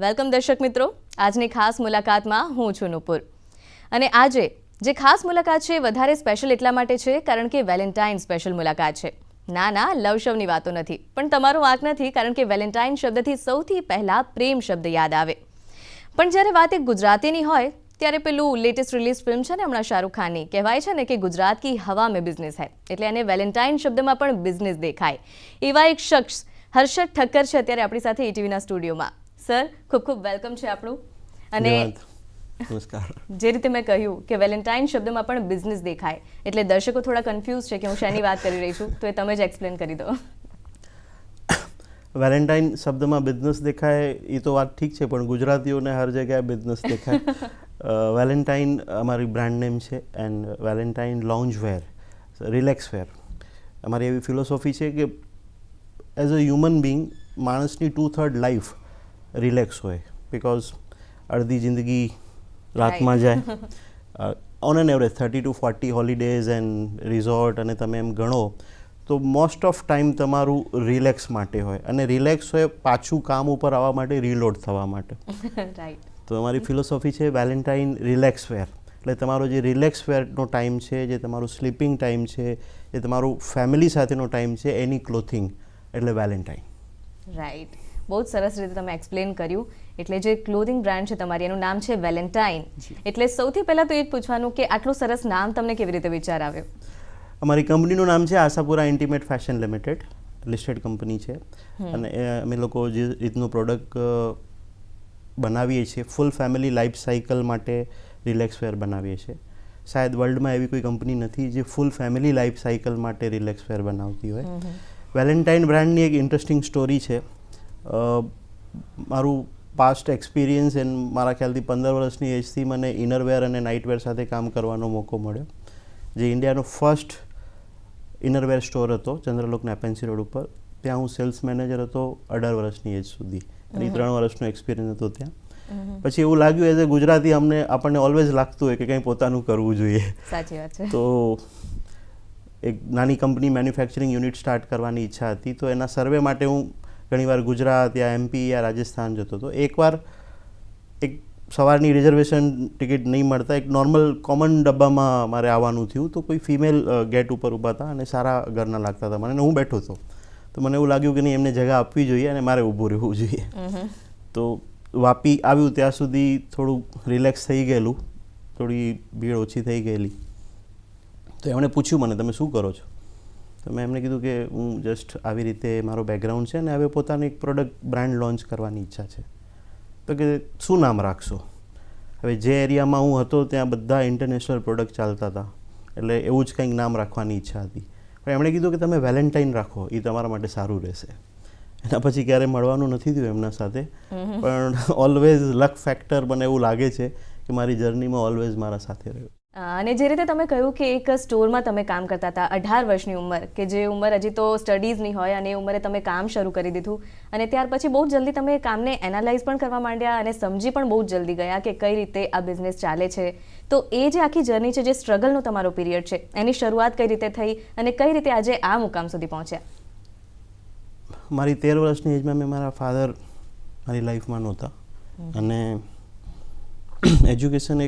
Welcome દર્શક મિત્રો, આજની ખાસ મુલાકાતમાં હું છું નુપુર અને આજે જે ખાસ મુલાકાત છે વધારે સ્પેશિયલ એટલા માટે છે કારણ કે વેલેન્ટાઇન સ્પેશિયલ મુલાકાત છે. ના લવ શવની વાતો નથી, પણ તમારો વાંક નથી કારણ કે વેલેન્ટાઇન શબ્દથી સૌથી પહેલા પ્રેમ શબ્દ યાદ આવે. પણ જ્યારે વાત એક ગુજરાતીની હોય ત્યારે પેલું લેટેસ્ટ રિલીઝ ફિલ્મ છે ને હમણાં શાહરૂખ ખાનની, કહેવાય છે ને કે ગુજરાત કી હવા મેં બિઝનેસ હૈ, એટલે એને વેલેન્ટાઇન શબ્દમાં પણ બિઝનેસ દેખાય. એવા એક શખ્સ હર્ષદ ઠક્કર છે અત્યારે આપણી સાથે ETVના સ્ટુડિયોમાં. સર, ખૂબ ખૂબ વેલકમ છે આપણું. અને નમસ્કાર. જે રીતે મેં કહ્યું કે વેલેન્ટાઇન શબ્દમાં પણ બિઝનેસ દેખાય, એટલે દર્શકો થોડા કન્ફ્યુઝ છે કે હું શેની વાત કરી રહી છું, તો એ તમે જ એક્સપ્લેન કરી દો. વેલેન્ટાઇન શબ્દમાં બિઝનેસ દેખાય એ તો વાત ઠીક છે, પણ ગુજરાતીઓને હર જગ્યાએ બિઝનેસ દેખાય. વેલેન્ટાઇન અમારી બ્રાન્ડ નેમ છે and Valentine lounge wear, relax wear. અમારી એવી ફિલોસોફી છે કે એઝ અ હ્યુમન બિંગ માણસની 2/3 લાઈફ રિલેક્સ હોય, બિકોઝ અડધી જિંદગી રાતમાં જાય. On an average 30 to 40 holidays and resort અને તમે એમ ગણો તો મોસ્ટ ઓફ ટાઈમ તમારું રિલેક્સ માટે હોય, અને રિલેક્સ હોય પાછું કામ ઉપર આવવા માટે, રીલોડ થવા માટે. રાઈટ. તો અમારી ફિલોસોફી છે વેલેન્ટાઇન રિલેક્સ વેર. એટલે તમારો જે રિલેક્સ વેરનો ટાઈમ છે, જે તમારું સ્લીપિંગ ટાઈમ છે, જે તમારું ફેમિલી સાથેનો ટાઈમ છે, એની ક્લોથિંગ એટલે વેલેન્ટાઇન. રાઈટ. બહુ જ સરસ રીતે તમે એક્સપ્લેન કર્યું. એટલે જે ક્લોથિંગ બ્રાન્ડ છે તમારી, એનું નામ છે વેલેન્ટાઇન. એટલે સૌથી પહેલાં તો એ જ પૂછવાનું કે આટલું સરસ નામ તમને કેવી રીતે વિચાર આવ્યો? અમારી કંપનીનું નામ છે Ashapura intimate fashion limited, listed company છે. અને અમે લોકો જે રીતનું પ્રોડક્ટ બનાવીએ છીએ, ફૂલ ફેમિલી લાઈફ સાયકલ માટે રિલેક્સ વેર બનાવીએ છીએ. શાયદ વર્લ્ડમાં એવી કોઈ કંપની નથી જે ફૂલ ફેમિલી લાઈફ સાયકલ માટે રિલેક્સ વેર બનાવતી હોય. વેલેન્ટાઇન બ્રાન્ડની એક ઇન્ટરેસ્ટિંગ સ્ટોરી છે. મારું પાસ્ટ એક્સપિરિયન્સ એન્ડ મારા ખ્યાલથી 15 વર્ષની એજથી મને ઇનરવેર અને નાઇટવેર સાથે કામ કરવાનો મોકો મળ્યો, જે ઇન્ડિયાનો ફર્સ્ટ ઇનરવેર સ્ટોર હતો ચંદ્રલોક નેપેન્સી રોડ ઉપર. ત્યાં હું સેલ્સ મેનેજર હતો 18 વર્ષની એજ સુધી, અને 3 વર્ષનો એક્સપિરિયન્સ હતો ત્યાં. પછી એવું લાગ્યું એઝ એ ગુજરાતી આપણને ઓલવેઝ લાગતું હોય કે કંઈ પોતાનું કરવું જોઈએ. સાચી વાત છે. તો એક નાની કંપની મેન્યુફેક્ચરિંગ યુનિટ સ્ટાર્ટ કરવાની ઈચ્છા હતી. તો એના સર્વે માટે હું ઘણીવાર ગુજરાત યા MP યા રાજસ્થાન જતો હતો. એકવાર એક સવારની રિઝર્વેશન ટિકિટ નહીં મળતા એક નોર્મલ કોમન ડબ્બામાં મારે આવવાનું થયું. તો કોઈ ફિમેલ ગેટ ઉપર ઊભા હતા અને સારા ઘરના લાગતા હતા મને, અને હું બેઠો હતો. તો મને એવું લાગ્યું કે નહીં, એમને જગ્યા આપવી જોઈએ અને મારે ઊભું રહેવું જોઈએ. તો વાપી આવ્યું ત્યાં સુધી થોડું રિલેક્સ થઈ ગયેલું, થોડી ભીડ ઓછી થઈ ગયેલી. તો એમણે પૂછ્યું મને, તમે શું કરો છો? તો મેં એમને કીધું કે હું જસ્ટ આવી રીતે મારો બેકગ્રાઉન્ડ છે અને હવે પોતાનું એક પ્રોડક્ટ બ્રાન્ડ લોન્ચ કરવાની ઈચ્છા છે. તો કે શું નામ રાખશો? હવે જે એરિયામાં હું હતો ત્યાં બધા ઇન્ટરનેશનલ પ્રોડક્ટ ચાલતા હતા, એટલે એવું જ કંઈક નામ રાખવાની ઈચ્છા હતી. પણ એમણે કીધું કે તમે વેલેન્ટાઇન રાખો, એ તમારા માટે સારું રહેશે. એના પછી ક્યારેય મળવાનું નથી થયું એમના સાથે, પણ ઓલવેઝ લક ફેક્ટર મને એવું લાગે છે કે મારી જર્નીમાં ઓલવેઝ મારા સાથે રહ્યો. અને જે રીતે તમે કહ્યું કે એક સ્ટોરમાં તમે કામ કરતા હતા 18 વર્ષની ઉંમર, કે જે ઉંમર હજી તો સ્ટડીઝની હોય, અને એ ઉંમરે તમે કામ શરૂ કરી દીધું, અને ત્યાર પછી બહુ જલ્દી તમે કામને એનાલાઇઝ પણ કરવા માંડ્યા અને સમજી પણ બહુ જલ્દી ગયા કે કઈ રીતે આ બિઝનેસ ચાલે છે. તો એ જે આખી જર્ની છે, જે સ્ટ્રગલનો તમારો પીરિયડ છે, એની શરૂઆત કઈ રીતે થઈ અને કઈ રીતે આજે આ મુકામ સુધી પહોંચ્યા? મારી 13 વર્ષની એજમાં મેં મારા ફાધર મારી લાઈફમાં નહોતા, અને એજ્યુકેશન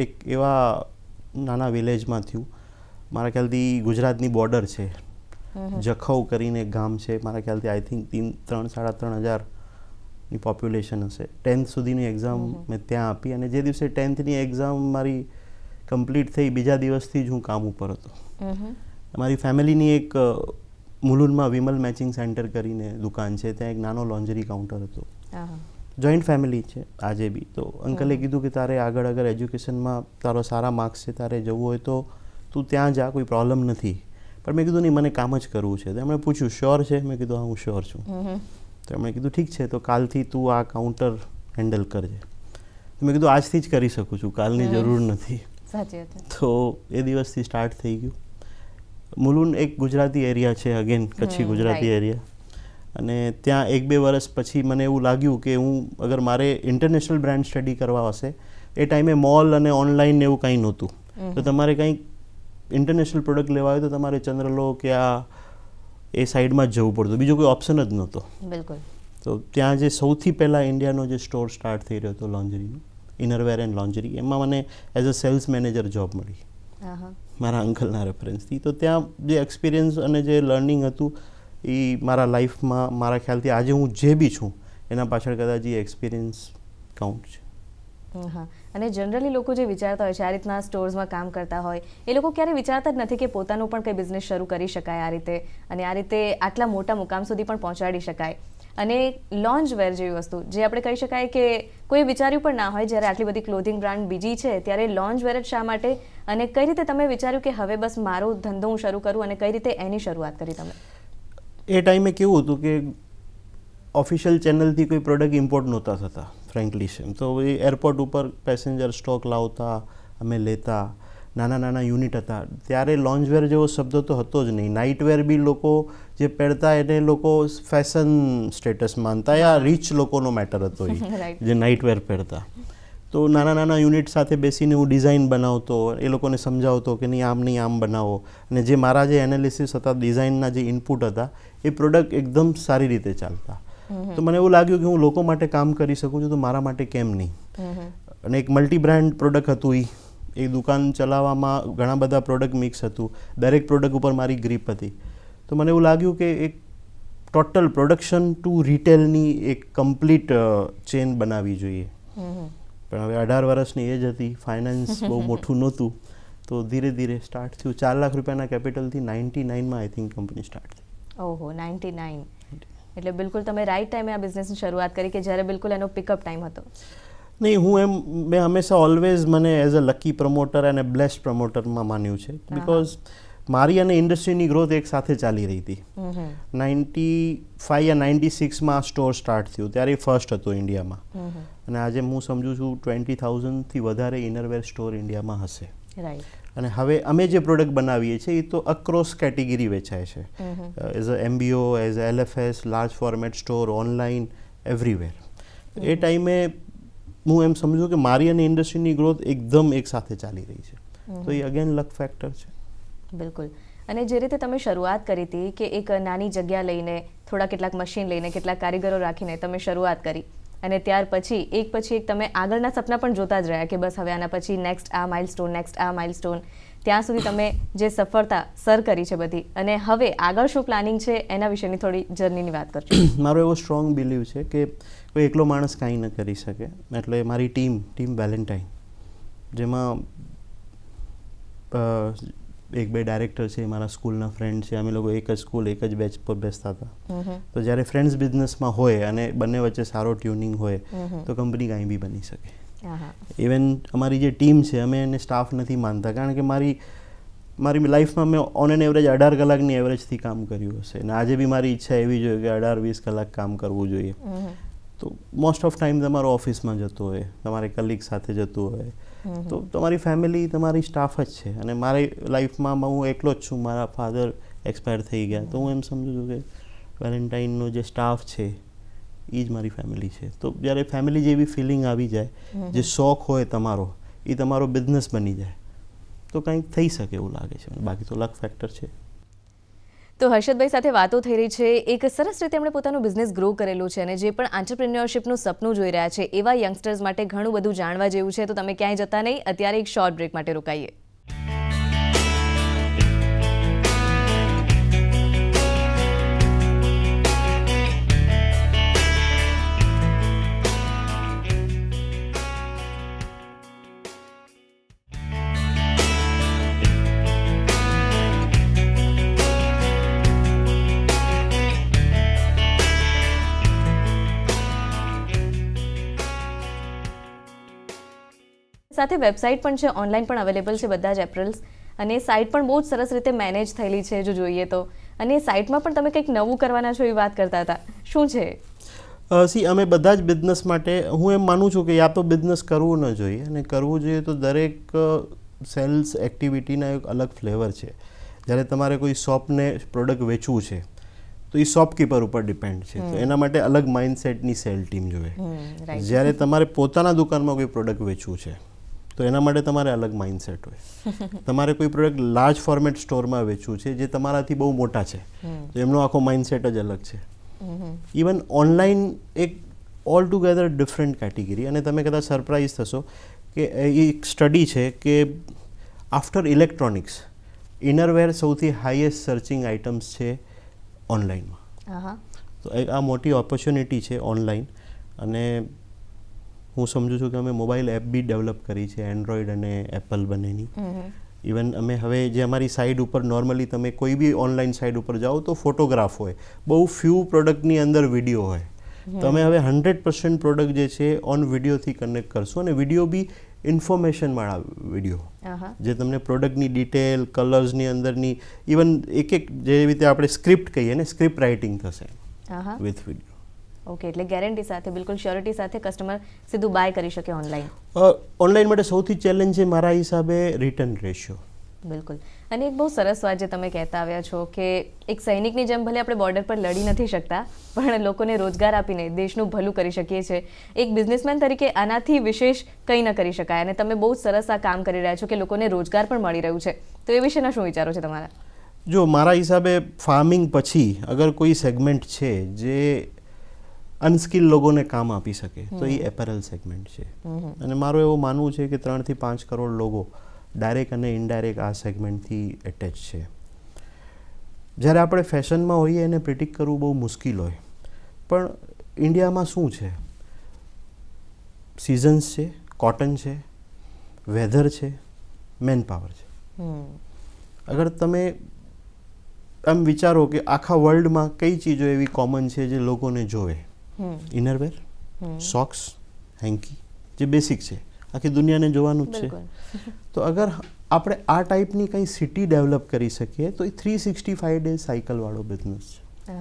એક એવા નાના વિલેજમાં થયું. મારા ખ્યાલથી ગુજરાતની બોર્ડર છે, જખૌ કરીને એક ગામ છે, મારા ખ્યાલથી આઈ થિંક 3-3.5 હજારની પોપ્યુલેશન હશે. 10th સુધીની એક્ઝામ મેં ત્યાં આપી, અને જે દિવસે 10thની એક્ઝામ મારી કમ્પ્લીટ થઈ બીજા દિવસથી જ હું કામ ઉપર હતો. મારી ફેમિલીની એક મુલુંડમાં વિમલ મેચિંગ સેન્ટર કરીને દુકાન છે, ત્યાં એક નાનો લોન્જરી કાઉન્ટર હતો. જોઈન્ટ ફેમિલી છે આજે બી. તો અંકલે કીધું કે તારે આગળ અગર એજ્યુકેશનમાં તારો સારા માર્ક્સ છે, તારે જવું હોય તો તું ત્યાં જા, કોઈ પ્રોબ્લેમ નથી. પણ મેં કીધું નહીં, મને કામ જ કરવું છે. તો એમણે પૂછ્યું શ્યોર છે? મેં કીધું હા, હું શ્યોર છું. તો એમણે કીધું ઠીક છે, તો કાલથી તું આ કાઉન્ટર હેન્ડલ કરજે. તો મેં કીધું આજથી જ કરી શકું છું, કાલની જરૂર નથી. તો એ દિવસથી સ્ટાર્ટ થઈ ગયું. મુલુંડ એક ગુજરાતી એરિયા છે, અગેન કચ્છી ગુજરાતી એરિયા, અને ત્યાં 1-2 વર્ષ પછી મને એવું લાગ્યું કે હું અગર મારે ઇન્ટરનેશનલ બ્રાન્ડ સ્ટડી કરવા હશે, એ ટાઈમે મોલ અને ઓનલાઈન એવું કંઈ નહોતું. તો તમારે કંઈક ઇન્ટરનેશનલ પ્રોડક્ટ લેવા હોય તો તમારે ચંદ્રલોક કે એ સાઈડમાં જ જવું પડતું, બીજો કોઈ ઓપ્શન જ નહોતો. બિલકુલ. તો ત્યાં જે સૌથી પહેલાં ઇન્ડિયાનો જે સ્ટોર સ્ટાર્ટ થઈ રહ્યો હતો લોન્જરીનો, ઇનરવેર એન્ડ લોન્જરી, એમાં મને as a sales manager job મળી મારા અંકલના રેફરન્સથી. તો ત્યાં જે એક્સપિરિયન્સ અને જે લર્નિંગ હતું એ મારા લાઈફમાં મારા ખ્યાલથી આજે હું જે બી છું એના પાછળ કદાચ એ એક્સપિરિયન્સ કાઉન્ટ છે. હા, અને જનરલી લોકો જે વિચારતા હોય છે આ રીતના સ્ટોર્સમાં કામ કરતા હોય એ લોકો ક્યારેય વિચારતા જ નથી કે પોતાનું પણ કંઈ બિઝનેસ શરૂ કરી શકાય આ રીતે, અને આ રીતે આટલા મોટા મુકામ સુધી પણ પહોંચાડી શકાય. અને લોન્જ વેર જેવી વસ્તુ જે આપણે કહી શકાય કે કોઈ વિચાર્યું પણ ના હોય, જ્યારે આટલી બધી ક્લોથિંગ બ્રાન્ડ બીજી છે ત્યારે લોન્જ વેર જ શા માટે, અને કઈ રીતે તમે વિચાર્યું કે હવે બસ મારો ધંધો હું શરૂ કરું, અને કઈ રીતે એની શરૂઆત કરી તમે? એ ટાઈમે કેવું હતું કે ઓફિશિયલ ચેનલથી કોઈ પ્રોડક્ટ ઇમ્પોર્ટ નહોતા થતા ફ્રેન્કલી સેમ. તો એ એરપોર્ટ ઉપર પેસેન્જર સ્ટોક લાવતા, અમે લેતા, નાના નાના યુનિટ હતા. ત્યારે લોન્જવેર જેવો શબ્દ તો હતો જ નહીં. નાઇટવેર બી લોકો જે પહેરતા એને લોકો ફેશન સ્ટેટસ માનતા, યા રીચ લોકોનો મેટર હતો એ જે નાઇટવેર પહેરતા. તો નાના નાના યુનિટ સાથે બેસીને હું ડિઝાઇન બનાવતો, એ લોકોને સમજાવતો કે નહીં આમ નહીં આમ બનાવો, અને જે મારા જે એનાલિસિસ હતા, ડિઝાઇનના જે ઇનપુટ હતા, એ પ્રોડક્ટ એકદમ સારી રીતે ચાલતા. તો મને એવું લાગ્યું કે હું લોકો માટે કામ કરી શકું છું, તો મારા માટે કેમ નહીં. અને એક મલ્ટી બ્રાન્ડ પ્રોડક્ટ હતું એ દુકાન ચલાવવામાં ઘણા બધા પ્રોડક્ટ મિક્સ હતું, દરેક પ્રોડક્ટ ઉપર મારી ગ્રીપ હતી. તો મને એવું લાગ્યું કે એક ટોટલ પ્રોડક્શન ટુ રિટેલની એક કમ્પ્લીટ ચેન બનાવવી જોઈએ. પણ હવે 18 વર્ષની એજ હતી, ફાઇનાન્સ બહુ મોટું નહોતું, તો ધીરે ધીરે સ્ટાર્ટ થયું. 4 લાખ રૂપિયાના કેપિટલથી 99માં આઈ થિંક કંપની સ્ટાર્ટ થઈ. ઓહો, 99! એટલે બિલકુલ તમે રાઈટ ટાઈમે આ બિઝનેસની શરૂઆત કરી કે જ્યારે બિલકુલ એનો પિકઅપ ટાઈમ હતો. નહીં, મેં હંમેશા ઓલવેઝ મને એઝ અ લકી પ્રમોટર અને બ્લેસ્ડ પ્રમોટરમાં માન્યું છે, બિકોઝ મારી અને ઇન્ડસ્ટ્રીની ગ્રોથ એક સાથે ચાલી રહી હતી. 95 યા 96માં આ સ્ટોર સ્ટાર્ટ થયું, ત્યારે ફર્સ્ટ હતો ઇન્ડિયામાં. અને આજે હું સમજુ છું 20,000થી વધારે ઇનરવેર સ્ટોર ઇન્ડિયામાં હશે. અને હવે અમે જે પ્રોડક્ટ બનાવીએ છીએ એ તો અક્રોસ કેટેગરી વેચાય છે, as a MBO, as a LFS, large format store, online, everywhere. એ ટાઈમે હું એમ સમજુ કે મારી અને ઇન્ડસ્ટ્રીની ગ્રોથ એકદમ એક સાથે ચાલી રહી છે. તો એ અગેન લક ફેક્ટર છે. બિલકુલ. અને જે રીતે તમે શરૂઆત કરી હતી કે એક નાની જગ્યા લઈને, થોડા કેટલાક મશીન લઈને, કેટલાક કારીગરો રાખીને તમે શરૂઆત કરી, અને ત્યાર પછી એક તમે આગળના સપના પણ જોતા જ રહ્યા કે બસ હવે આના પછી નેક્સ્ટ આ માઇલસ્ટોન, નેક્સ્ટ આ માઇલસ્ટોન, ત્યાં સુધી તમે જે સફળતા સર કરી છે બધી, અને હવે આગળ શું પ્લાનિંગ છે એના વિશેની થોડી જર્નીની વાત કરજો. મારો એવો સ્ટ્રોંગ બિલીવ છે કે કોઈ એકલો માણસ કાંઈ ન કરી શકે. એટલે મારી ટીમ વેલેન્ટાઇન, જેમાં 1-2 ડાયરેક્ટર છે, મારા સ્કૂલના ફ્રેન્ડ છે, અમે લોકો એક જ સ્કૂલ, એક જ બેચ પર બેસતા હતા. તો જ્યારે ફ્રેન્ડ્સ બિઝનેસમાં હોય અને બંને વચ્ચે સારો ટ્યુનિંગ હોય તો કંપની કાંઈ બી બની શકે. ઇવન અમારી જે ટીમ છે, અમે એને સ્ટાફ નથી માનતા, કારણ કે મારી લાઈફમાં મેં ઓન એન એવરેજ 18 કલાકની એવરેજથી કામ કર્યું હશે, અને આજે બી મારી ઈચ્છા એવી જોઈએ કે 18-20 કલાક કામ કરવું જોઈએ. તો મોસ્ટ ઓફ ટાઈમ તમારો ઓફિસમાં જતો હોય, તમારે કલીગ સાથે જતું હોય, તો તમારી ફેમિલી તમારી સ્ટાફ જ છે. અને મારી લાઈફમાં હું એકલો જ છું, મારા ફાધર એક્સપાયર થઈ ગયા, તો હું એમ સમજુ છું કે વેલેન્ટાઇનનો જે સ્ટાફ છે એ જ મારી ફેમિલી છે. તો જ્યારે ફેમિલી જેવી ફિલિંગ આવી જાય, જે શોખ હોય તમારો એ તમારો બિઝનેસ બની જાય, તો કંઈક થઈ શકે એવું લાગે છે. બાકી તો લક ફેક્ટર છે. તો હર્ષદભાઈ સાથે વાતો થઈ રહી છે. એક સરસ રીતે એમણે પોતાનું બિઝનેસ ગ્રો કરેલું છે, અને જે પણ આંટરપ્રિન્યોરશિપનું સપનું જોઈ રહ્યા છે એવા યંગસ્ટર્સ માટે ઘણું બધું જાણવા જેવું છે. તો તમે ક્યાંય જતા નહીં, અત્યારે એક શોર્ટ બ્રેક માટે રોકાઈએ. સાથે વેબસાઇટ પણ છે, ઓનલાઈન પણ અવેલેબલ છે બધા જ એપ્રિલ્સ, અને સાઇટ પણ બહુ જ સરસ રીતે મેનેજ થયેલી છે જો જોઈએ તો. અને સાઇટમાં પણ તમે કંઈક નવું કરવાના છો એવી વાત કરતા હતા, શું છે? અમે બધા જ બિઝનેસ માટે હું એમ માનું છું કે યા તો બિઝનેસ કરવું ન જોઈએ, અને કરવું જોઈએ તો દરેક સેલ્સ એક્ટિવિટીના એક અલગ ફ્લેવર છે. જ્યારે તમારે કોઈ શોપને પ્રોડક્ટ વેચવું છે તો એ શોપકીપર ઉપર ડિપેન્ડ છે, તો એના માટે અલગ માઇન્ડસેટની સેલ ટીમ જોઈએ. જ્યારે તમારે પોતાના દુકાનમાં કોઈ પ્રોડક્ટ વેચવું છે તો એના માટે તમારે અલગ માઇન્ડસેટ હોય. તમારે કોઈ પ્રોડક્ટ લાર્જ ફોર્મેટ સ્ટોરમાં વેચવું છે જે તમારાથી બહુ મોટા છે, તો એમનો આખો માઇન્ડસેટ જ અલગ છે. ઇવન ઓનલાઈન એક ઓલ ટુગેધર ડિફરન્ટ કેટેગરી. અને તમે કદાચ સરપ્રાઇઝ થશો કે એક સ્ટડી છે કે આફ્ટર ઇલેક્ટ્રોનિક્સ ઇનરવેર સૌથી હાઈએસ્ટ સર્ચિંગ આઇટમ્સ છે ઓનલાઈનમાં. તો આ મોટી ઓપોર્ચ્યુનિટી છે ઓનલાઈન. અને હું સમજુ છું કે અમે મોબાઈલ એપ બી ડેવલપ કરી છે એન્ડ્રોઈડ અને એપલ બંનેની. ઇવન અમે હવે જે અમારી સાઇડ ઉપર નોર્મલી તમે કોઈ બી ઓનલાઈન સાઇડ ઉપર જાઓ તો ફોટોગ્રાફ હોય, બહુ ફ્યુ પ્રોડક્ટની અંદર વિડીયો હોય. તો અમે હવે 100% પ્રોડક્ટ જે છે ઓન વિડીયોથી કનેક્ટ કરશું. અને વિડીયો બી ઇન્ફોર્મેશનવાળા વિડીયો જે તમને પ્રોડક્ટની ડિટેલ, કલર્સની અંદરની, ઇવન એક જેવી રીતે આપણે સ્ક્રિપ્ટ કહીએ ને, સ્ક્રિપ્ટ રાઇટિંગ થશે વિથ વિડીયો. ઓકે, એટલે ગેરંટી સાથે, બિલકુલ શ્યોરિટી સાથે કસ્ટમર સીધું બાય કરી શકે ઓનલાઈન. ઓનલાઈન માટે સૌથી ચેલેન્જ છે મારા હિસાબે રિટર્ન રેશિયો. બિલકુલ. અને એક બહુ સરસ વાત જે તમે કહેતા આવ્યા છો કે એક સૈનિકની જેમ ભલે આપણે બોર્ડર પર લડી નથી શકતા, પણ લોકોને રોજગાર આપીને દેશનું ભલું કરી શકીએ છીએ. એક બિઝનેસમેન તરીકે આનાથી વિશેષ કંઈ ન કરી શકાય. અને તમે બહુ સરસ આ કામ કરી રહ્યા છો કે લોકોને રોજગાર પણ મળી રહ્યું છે. તો એ વિશેના શું વિચારો છે તમારા? જો મારા હિસાબે ફાર્મિંગ પછી અગર કોઈ સેગમેન્ટ છે જે અનસ્કિલ લોકોને કામ આપી શકે તો એ એપેરલ સેગમેન્ટ છે. અને મારું એવું માનવું છે કે 3 થી 5 કરોડ લોકો ડાયરેક્ટ અને ઇનડાયરેક્ટ આ સેગમેન્ટથી એટેચ છે. જ્યારે આપણે ફેશનમાં હોઈએ એને પ્રિડિક્ટ કરવું બહુ મુશ્કેલ હોય, પણ ઇન્ડિયામાં શું છે, સિઝન્સ છે, કોટન છે, વેધર છે, મેન પાવર છે. અગર તમે આમ વિચારો કે આખા વર્લ્ડમાં કઈ ચીજો એવી કોમન છે જે લોકોને જોવે, ઇનરવેર, સોક્સ, હેન્કી, જે બેસિક છે, આખી દુનિયાને જોવાનું જ છે. તો અગર આપણે આ ટાઈપની કંઈ સિટી ડેવલપ કરી શકીએ તો એ 365 ડેઝ સાયકલવાળો બિઝનેસ છે.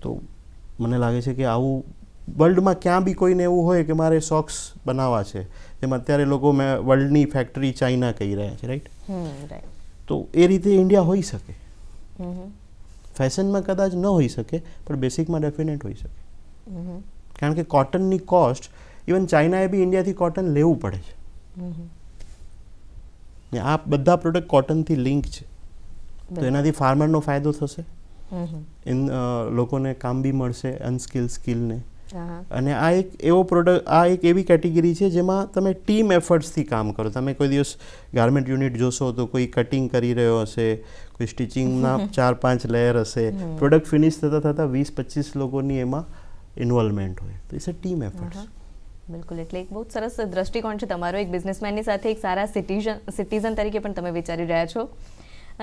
તો મને લાગે છે કે આવું વર્લ્ડમાં ક્યાં બી કોઈને એવું હોય કે મારે સોક્સ બનાવવા છે, જેમ અત્યારે લોકો વર્લ્ડની ફેક્ટરી ચાઇના કહી રહ્યા છે, રાઈટ? તો એ રીતે ઇન્ડિયા હોઈ શકે. ફેશનમાં કદાચ ન હોઈ શકે, પણ બેસિકમાં ડેફિનેટ હોઈ શકે. કારણ કે કોટનની કોસ્ટ, ઇવન ચાઇનાએ બી ઇન્ડિયાથી કોટન લેવું પડે છે. ને આ બધા પ્રોડક્ટ કોટનથી લિંક છે. તો એનાથી ફાર્મરનો ફાયદો થશે, લોકોને કામ બી મળશે, અનસ્કિલ સ્કિલને. અને આ એક એવો પ્રોડક્ટ, આ એક એવી કેટેગરી છે જેમાં તમે ટીમ એફર્ટ્સથી કામ કરો. તમે કોઈ દિવસ ગાર્મેન્ટ યુનિટ જોશો તો કોઈ કટિંગ કરી રહ્યો હશે, કોઈ સ્ટિચિંગના 4-5 લેયર હશે, પ્રોડક્ટ ફિનિશ થતાં 20-25 લોકોની એમાં ઇન્વોલ્વમેન્ટ હોય. તો ઇટ્સ અ ટીમ એફર્ટ્સ. બિલકુલ. એટલે એક બહુ સરસ દ્રષ્ટિકોણ છે તમારો. એક બિઝનેસમેનની સાથે એક સારા સિટીઝન તરીકે પણ તમે વિચારી રહ્યા છો.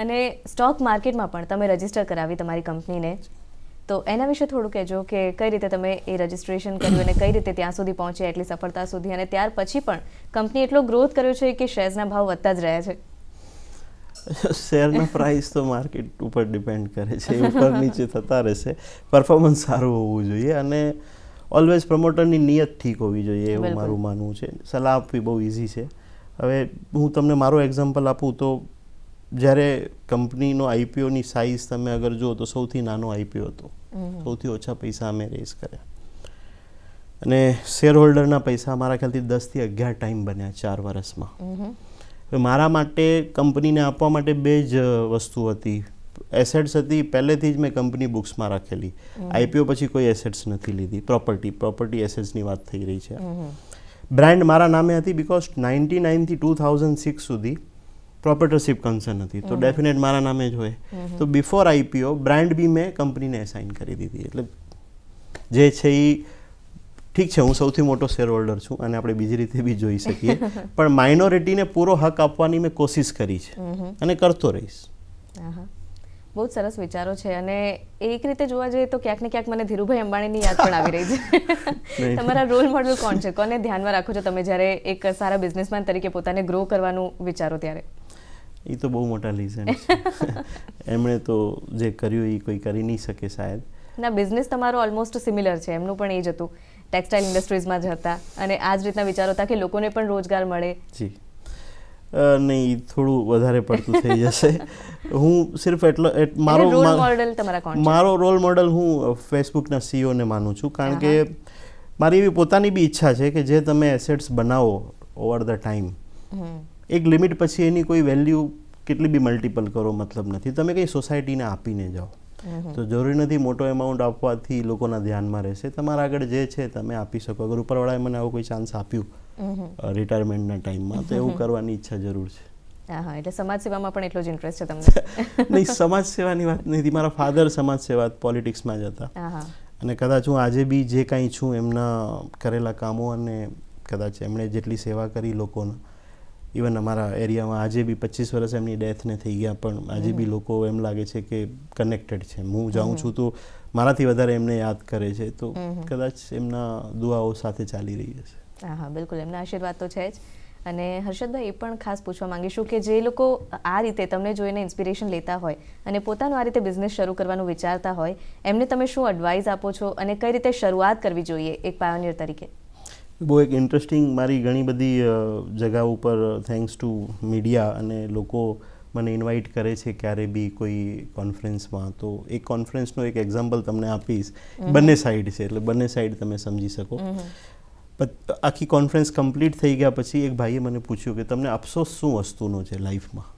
અને સ્ટોક માર્કેટમાં પણ તમે રજીસ્ટર કરાવી તમારી કંપનીને. તો એના વિશે થોડું કહેજો કે કઈ રીતે તમે એ રજિસ્ટ્રેશન કર્યું અને કઈ રીતે ત્યાં સુધી પહોંચ્યા, એટલી સફળતા સુધી. અને ત્યાર પછી પણ કંપની એટલો ગ્રોથ કર્યો છે કે શેર્સના ભાવ વધતા જ રહ્યા છે. શેરના પ્રાઇસ તો માર્કેટ ઉપર ડિપેન્ડ કરે છે, ઉપર નીચે થતા રહેશે. પરફોર્મન્સ સારું હોવું જોઈએ અને ઓલવેઝ પ્રમોટરની નિયત ઠીક હોવી જોઈએ, એવું મારું માનવું છે. સલાહ આપવી બહુ ઇઝી છે. હવે હું તમને મારો એક્ઝામ્પલ આપું તો જ્યારે કંપનીનો આઈપીઓની સાઇઝ તમે અગર જુઓ તો સૌથી નાનો આઈપીઓ હતો, સૌથી ઓછા પૈસા અમે રેઝ કર્યા. અને શેર હોલ્ડરના પૈસા મારા ખ્યાલથી 10 થી 11 ટાઈમ બન્યા 4 વર્ષમાં. મારા માટે કંપનીને આપવા માટે 2 જ વસ્તુ હતી. એસેટ્સ હતી, પહેલેથી જ મેં કંપની બુક્સમાં રાખેલી. આઈપીઓ પછી કોઈ એસેટ્સ નથી લીધી. પ્રોપર્ટી એસેટ્સની વાત થઈ રહી છે. બ્રાન્ડ મારા નામે હતી બીકોઝ 99 થી 2006 સુધી પ્રોપર્ટરશિપ કન્સર્ન હતી, તો ડેફિનેટ મારા નામે જ હોય. તો બિફોર આઈપીઓ બ્રાન્ડ બી મેં કંપનીને એસાઇન કરી દીધી. એટલે જે છે એ ઠીક છે, હું સૌથી મોટો શેર હોલ્ડર છું અને આપણે બીજી રીતે બી જોઈ શકીએ, પણ માઇનોરિટીને પૂરો હક આપવાની મેં કોશિશ કરી છે અને કરતો રહીશ. બહુ જ સરસ વિચારો છે. અને એક રીતે જોવા જઈએ તો ક્યાંક ને ક્યાંક મને ધીરુભાઈ અંબાણીની યાદ પણ આવી રહી છે. તમારા રોલ મોડલ કોણ છે? કોને ધ્યાનમાં રાખો છો તમે જ્યારે એક સારા બિઝનેસમેન તરીકે પોતાને ગ્રો કરવાનું વિચારો ત્યારે? એ તો બહુ મોટા લીઝન છે. એમણે તો જે કર્યું એ કોઈ કરી નહીં શકે શાયદ. ના, બિઝનેસ તમારો ઓલમોસ્ટ સિમિલર છે. એમનું પણ એ જ હતું, ટેક્સટાઇલ ઇન્ડસ્ટ્રીઝમાં જ હતા અને આ જ રીતના વિચારો હતા કે લોકોને પણ રોજગાર મળે. જી નહીં, થોડું વધારે પડતું થઈ જશે. હું સિર્ફ મારો રોલ મોડલ હું ફેસબુકના સીઈઓને માનું છું, કારણ કે મારી એવી પોતાની બી ઈચ્છા છે કે જે તમે એસેટ્સ બનાવો ઓવર ધ ટાઈમ, એક લિમિટ પછી એની કોઈ વેલ્યુ કેટલી બી મલ્ટિપલ કરો મતલબ નથી. તમે કંઈ સોસાયટીને આપીને જાઓ. તો જરૂરી નથી મોટો એમાઉન્ટ આપવાથી લોકોના ધ્યાનમાં રહેશે. તમારા આગળ જે છે તમે આપી શકો. અગર ઉપરવાળાએ મને આવો કોઈ ચાન્સ આપ્યું રિટાયરમેન્ટના ટાઈમમાં તો એવું કરવાની ઈચ્છા જરૂર છે. હા, એટલે સમાજ સેવામાં પણ એટલો જ ઇન્ટરેસ્ટ છે તમને? નહીં, સમાજ સેવાની વાત નથી. મારા ફાધર સમાજ સેવા પોલિટિક્સમાં જ હતા અને કદાચ હું આજે બી જે કાંઈ છું એમના કરેલા કામો અને કદાચ એમણે જેટલી સેવા કરી લોકોના, ઇવન અમારા એરિયામાં આજે બી 25 વર્ષ એમની ડેથને થઈ ગયા પણ આજે બી લોકો એમ લાગે છે કે કનેક્ટેડ છે. હું જાઉં છું તો મારાથી વધારે એમને યાદ કરે છે, તો કદાચ એમના દુઆઓ સાથે ચાલી રહી હશે. હા, બિલકુલ, એમના આશીર્વાદ તો છે જ. અને હર્ષદભાઈ, એ પણ ખાસ પૂછવા માંગીશું કે જે લોકો આ રીતે તમને જોઈને ઇન્સ્પિરેશન લેતા હોય અને પોતાનું આ રીતે બિઝનેસ શરૂ કરવાનું વિચારતા હોય, એમને તમે શું એડવાઇસ આપો છો અને કઈ રીતે શરૂઆત કરવી જોઈએ એક પાયોનિયર તરીકે? બહુ એક ઇન્ટરેસ્ટિંગ, મારી ઘણી બધી જગા ઉપર થેન્ક્સ ટુ મીડિયા અને લોકો મને ઇન્વાઇટ કરે છે ક્યારે બી કોઈ કોન્ફરન્સમાં, તો એક કોન્ફરન્સનો એક એક્ઝામ્પલ તમને આપીશ. બંને સાઈડ છે એટલે બંને સાઈડ તમે સમજી શકો. આખી કોન્ફરન્સ કમ્પ્લીટ થઈ ગયા પછી એક ભાઈએ મને પૂછ્યું કે તમને અફસોસ શું વસ્તુનો છે લાઈફમાં?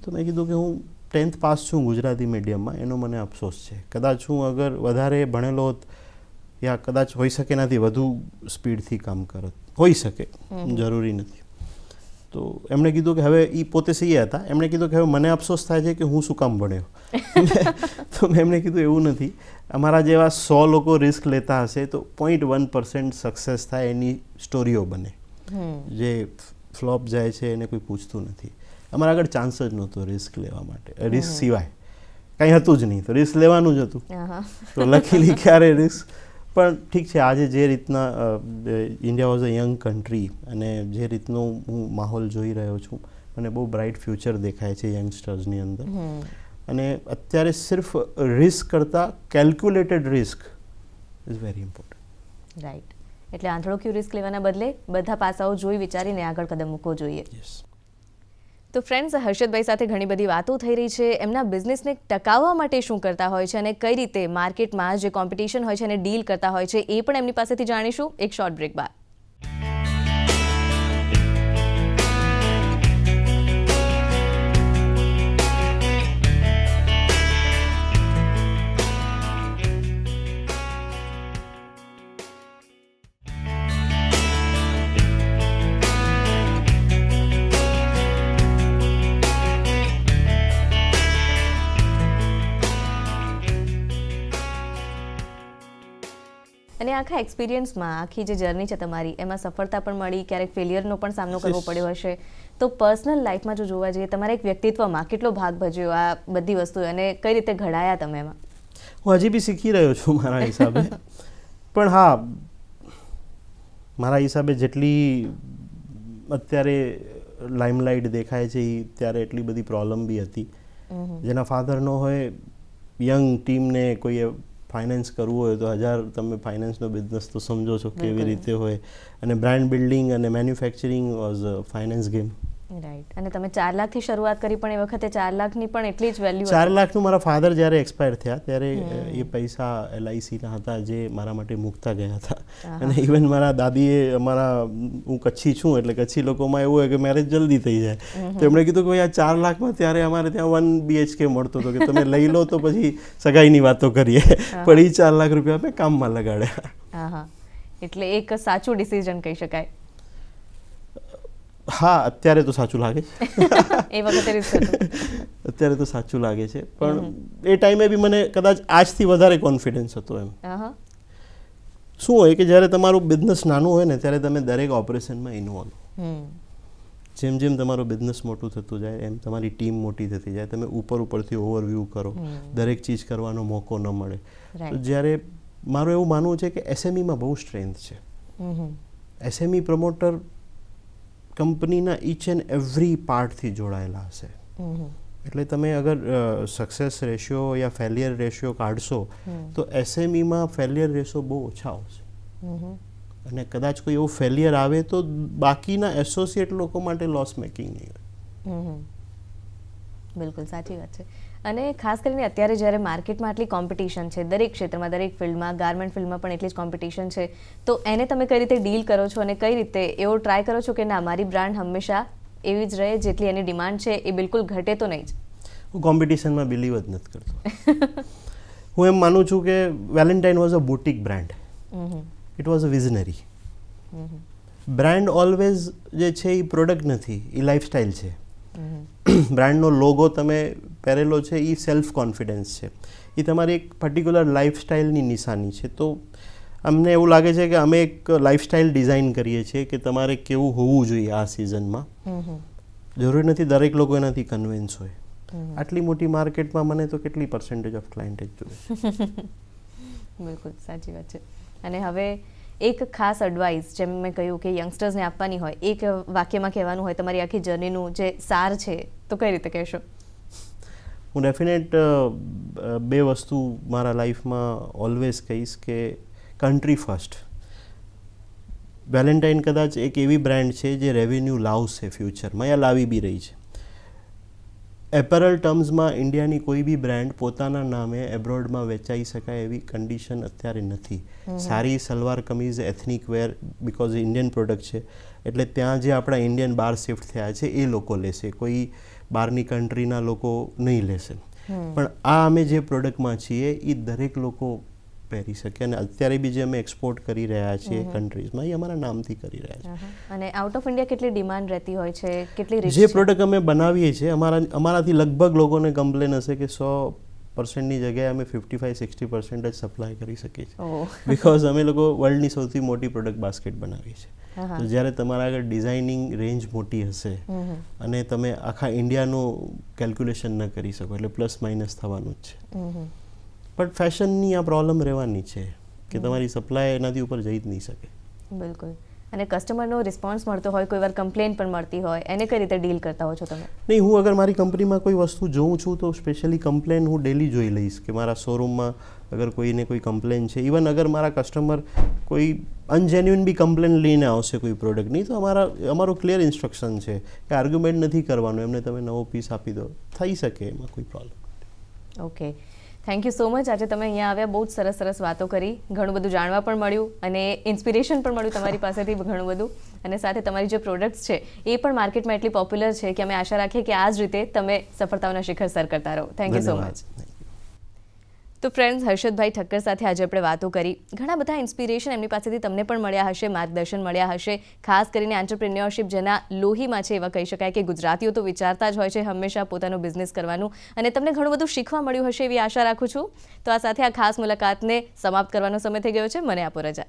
તો મેં કીધું કે હું 10th પાસ છું ગુજરાતી મીડિયમમાં, એનો મને અફસોસ છે. કદાચ હું અગર વધારે ભણેલો હોત યા કદાચ હોઈ શકે નથી વધુ સ્પીડથી કામ કરત, હોઈ શકે, જરૂરી નથી. તો એમણે કીધું કે હવે એ પોતે સીએ હતા, એમણે કીધું કે હવે મને અફસોસ થાય છે કે હું શું કામ ભણ્યો. તો મેં એમને કીધું એવું નથી, અમારા જેવા 100 લોકો રિસ્ક લેતા હશે તો 0.1% સક્સેસ થાય એની સ્ટોરીઓ બને. જે ફ્લોપ જાય છે એને કોઈ પૂછતું નથી. અમારા આગળ ચાન્સ જ નહોતો રિસ્ક લેવા માટે, રિસ્ક સિવાય કંઈ હતું જ નહીં, તો રિસ્ક લેવાનું જ હતું. તો લખીલી ક્યારે રિસ્ક. પણ ઠીક છે, આજે જે રીતના India was a young country અને જે રીતનો હું માહોલ જોઈ રહ્યો છું, મને બહુ બ્રાઇટ ફ્યુચર દેખાય છે યંગસ્ટર્સની અંદર. અને અત્યારે સિર્ફ રિસ્ક કરતાં calculated risk is very important. Right, એટલે આંધળોક્યું રિસ્ક લેવાના બદલે બધા પાસાઓ જોઈ વિચારીને આગળ કદમ મૂકવો જોઈએ. તો ફ્રેન્ડ્સ, હર્ષદભાઈ સાથે ઘણી બધી વાતો થઈ રહી છે. એમના બિઝનેસને ટકાવવા માટે શું કરતા હોય છે અને કઈ રીતે માર્કેટમાં જે કોમ્પિટિશન હોય છે એને ડીલ કરતા હોય છે એ પણ એમની પાસેથી જાણીશું એક શોર્ટ બ્રેક બાદ. અને આખા એક્સપિરિયન્સમાં આખી જે જર્ની છે તમારી, એમાં સફળતા પણ મળી, ક્યારેક ફેલિયરનો પણ સામનો કરવો પડ્યો હશે, તો પર્સનલ લાઈફમાં જો જોવા જઈએ તમારા એક વ્યક્તિત્વમાં કેટલો ભાગ ભજ્યો આ બધી વસ્તુ અને કઈ રીતે ઘડાયા તમે એમાં? હું હજી બી શીખી રહ્યો છું મારા હિસાબે. પણ હા, મારા હિસાબે જેટલી અત્યારે લાઇમલાઇટ દેખાય છે એ ત્યારે એટલી બધી પ્રોબ્લેમ બી હતી. જેના ફાધર ન હોય, યંગ ટીમને કોઈએ ફાઇનાન્સ કરવું હોય તો 1000 તમે ફાઇનાન્સનો બિઝનેસ તો સમજો છો કેવી રીતે હોય. અને બ્રાન્ડ બિલ્ડિંગ અને manufacturing was a finance game. Right, અને તમે 4 લાખથી શરૂઆત કરી પણ એ વખતે 4 લાખની પણ એટલી જ વેલ્યુ. 4 લાખનું મારા ફાધર જ્યારે એક્સપાયર થયા ત્યારે એ પૈસા LICના હતા જે મારા માટે મૂકતા ગયા હતા. અને ઇવન મારા દાદીએ હું કચ્છી છું એટલે કચ્છી લોકોમાં એવું હોય કે મેરેજ જલ્દી થઈ જાય, તો એમણે કીધું કે ભાઈ આ 4 લાખમાં ત્યારે અમારે ત્યાં 1 BHK મળતો હતો કે તમે લઈ લો તો પછી સગાઈની વાતો કરીએ. પણ એ 4 લાખ રૂપિયા અમે કામમાં લગાડ્યા. એટલે એક સાચું ડિસિઝન કહી શકાય. હા, અત્યારે તો સાચું લાગે છે. એ વખતે રિસ્ક હતું. અત્યારે તો સાચું લાગે છે, પણ એ ટાઈમે બી મને કદાચ આજથી વધારે કોન્ફિડન્સ હતો. એમ શું હોય કે જ્યારે તમારું બિઝનેસ નાનું હોય ને ત્યારે તમે દરેક ઓપરેશનમાં ઇન્વોલ્વ. જેમ જેમ તમારો બિઝનેસ મોટું થતું જાય એમ તમારી ટીમ મોટી થતી જાય, તમે ઉપરથી ઓવરવ્યૂ કરો, દરેક ચીજ કરવાનો મોકો ન મળે. જ્યારે મારું એવું માનવું છે કે SMEમાં બહુ સ્ટ્રેન્થ છે. SME પ્રમોટર કંપનીના ઈચ એન્ડ એવરી પાર્ટથી જોડાયેલા હશે. એટલે તમે અગર સક્સેસ રેશિયો યા ફેલિયર રેશિયો કાઢશો તો SMEમાં ફેલિયર રેશિયો બહુ ઓછા આવશે. અને કદાચ કોઈ એવું ફેલિયર આવે તો બાકીના એસોસિએટ લોકો માટે લોસ મેકિંગ નહીં હોય. બિલકુલ સાચી વાત છે. અને ખાસ કરીને અત્યારે જ્યારે માર્કેટમાં આટલી કોમ્પિટિશન છે, દરેક ક્ષેત્રમાં, દરેક ફિલ્ડમાં, ગાર્મેન્ટ ફિલ્ડમાં પણ એટલી જ કોમ્પિટિશન છે, તો એને તમે કઈ રીતે ડીલ કરો છો અને કઈ રીતે એવો ટ્રાય કરો છો કે ના, મારી બ્રાન્ડ હંમેશા એવી જ રહે જેટલી એની ડિમાન્ડ છે, એ બિલકુલ ઘટે તો નહીં જ? હું કોમ્પિટિશનમાં બિલીવ જ નથી કરતો. હું એમ માનું છું કે Valentine was a boutique brand. It was a visionary. Brand always જે છે એ પ્રોડક્ટ નથી, એ લાઈફસ્ટાઈલ છે. બ્રાન્ડનો લોગો તમે પહેરેલો છે એ સેલ્ફ કોન્ફિડન્સ છે, એ તમારી એક પર્ટિક્યુલર લાઈફસ્ટાઈલની નિશાની છે. તો અમને એવું લાગે છે કે અમે એક લાઈફસ્ટાઈલ ડિઝાઇન કરીએ છીએ કે તમારે કેવું હોવું જોઈએ આ સિઝનમાં. જરૂરી નથી દરેક લોકો એનાથી કન્વિન્સ હોય. આટલી મોટી માર્કેટમાં મને તો કેટલી પર્સન્ટેજ ઓફ ક્લાયન્ટેજ જોઈએ. બિલકુલ સાચી વાત છે. અને હવે એક ખાસ એડવાઇસ જેમ મેં કહ્યું કે યંગસ્ટર્સને આપવાની હોય, એક વાક્યમાં કહેવાનું હોય તમારી આખી જર્નીનું જે સાર છે, તો કઈ રીતે કહેશો? હું ડેફિનેટ બે વસ્તુ મારા લાઈફમાં ઓલવેઝ કહીશ કે કન્ટ્રી ફર્સ્ટ. વેલેન્ટાઇન કદાચ એક એવી બ્રાન્ડ છે જે રેવન્યુ લાવશે ફ્યુચરમાં, યા લાવી બી રહી છે. એપરલ ટર્મ્સમાં ઇન્ડિયાની કોઈ બી બ્રાન્ડ પોતાના નામે એબ્રોડમાં વેચાઈ શકાય એવી કન્ડિશન અત્યારે નથી. સારી salwar kameez ethnic wear because Indian product છે, એટલે ત્યાં જે આપણા ઇન્ડિયન બહાર શિફ્ટ થયા છે એ લોકો લેશે, કોઈ બહારની કન્ટ્રીના લોકો નહીં લેશે. પણ આ અમે જે પ્રોડક્ટમાં છીએ એ દરેક લોકો પહેરી શકે, અને અત્યારે બી જે અમે એક્સપોર્ટ કરી રહ્યા છીએ કન્ટ્રીઝમાં એ અમારા નામથી કરી રહ્યા છે. અને આઉટ ઓફ ઇન્ડિયા કેટલી ડિમાન્ડ રહેતી હોય છે, કેટલી રીચ જે પ્રોડક્ટ અમે બનાવીએ છીએ અમારાથી લગભગ લોકોને કમ્પ્લેન હશે કે 100%ની જગ્યાએ અમે 55-60% જ સપ્લાય કરી શકીએ છીએ, બિકોઝ અમે લોકો વર્લ્ડની સૌથી મોટી પ્રોડક્ટ બાસ્કેટ બનાવીએ છીએ. તો જ્યારે તમારા આગળ ડિઝાઇનિંગ રેન્જ મોટી હશે અને તમે આખા ઇન્ડિયાનું કેલ્ક્યુલેશન ન કરી શકો, એટલે પ્લસ માઇનસ થવાનું જ છે. બટ ફેશનની આ પ્રોબ્લેમ રહેવાની છે કે તમારી સપ્લાય એનાથી ઉપર જઈ જ નહીં શકે. બિલકુલ. અને કસ્ટમરનો રિસ્પોન્સ મળતો હોય, કોઈ વાર કમ્પ્લેન પણ મળતી હોય, એને કઈ રીતે ડીલ કરતા હો છો તમે? નહીં, હું અગર મારી કંપનીમાં કોઈ વસ્તુ જોઉં છું તો સ્પેશિયલી કમ્પ્લેન હું ડેલી જોઈ લઈશ કે મારા શોરૂમમાં અગર કોઈને કોઈ કમ્પ્લેન છે. ઇવન અગર મારા કસ્ટમર કોઈ અનજેન્યુઇન બી કમ્પ્લેન લઈને આવશે કોઈ પ્રોડક્ટની, તો અમારો ક્લિયર ઇન્સ્ટ્રક્શન છે કે આર્ગ્યુમેન્ટ નથી કરવાનું, એમને તમે નવો પીસ આપી દો, થઈ શકે, એમાં કોઈ problem. Okay, thank you so much. આજે તમે અહીંયા આવ્યા, બહુ જ સરસ સરસ વાતો કરી, ઘણું બધું જાણવા પણ મળ્યું અને ઇન્સ્પિરેશન પણ મળ્યું તમારી પાસેથી ઘણું બધું. અને સાથે તમારી જે પ્રોડક્ટ્સ છે એ પણ માર્કેટમાં એટલી પોપ્યુલર છે કે અમે આશા રાખીએ કે આ જ રીતે તમે સફળતાઓના શિખર સર કરતા રહો. Thank you so much. તો ફ્રેન્ડ્સ, હર્ષદભાઈ ઠક્કર સાથે આજે આપણે વાતો કરી. ઘણા બધા ઇન્સ્પિરેશન એમની પાસેથી તમને પણ મળ્યા હશે, માર્ગદર્શન મળ્યા હશે. ખાસ કરીને એન્ટરપ્રિન્યોરશિપ જેના લોહીમાં છે એવા કહી શકાય કે ગુજરાતીઓ તો વિચારતા જ હોય છે હંમેશા પોતાનો બિઝનેસ કરવાનું, અને તમને ઘણું બધું શીખવા મળ્યું હશે એવી આશા રાખું છું. તો આ સાથે આ ખાસ મુલાકાતને સમાપ્ત કરવાનો સમય થઈ ગયો છે. મને આપો રજા.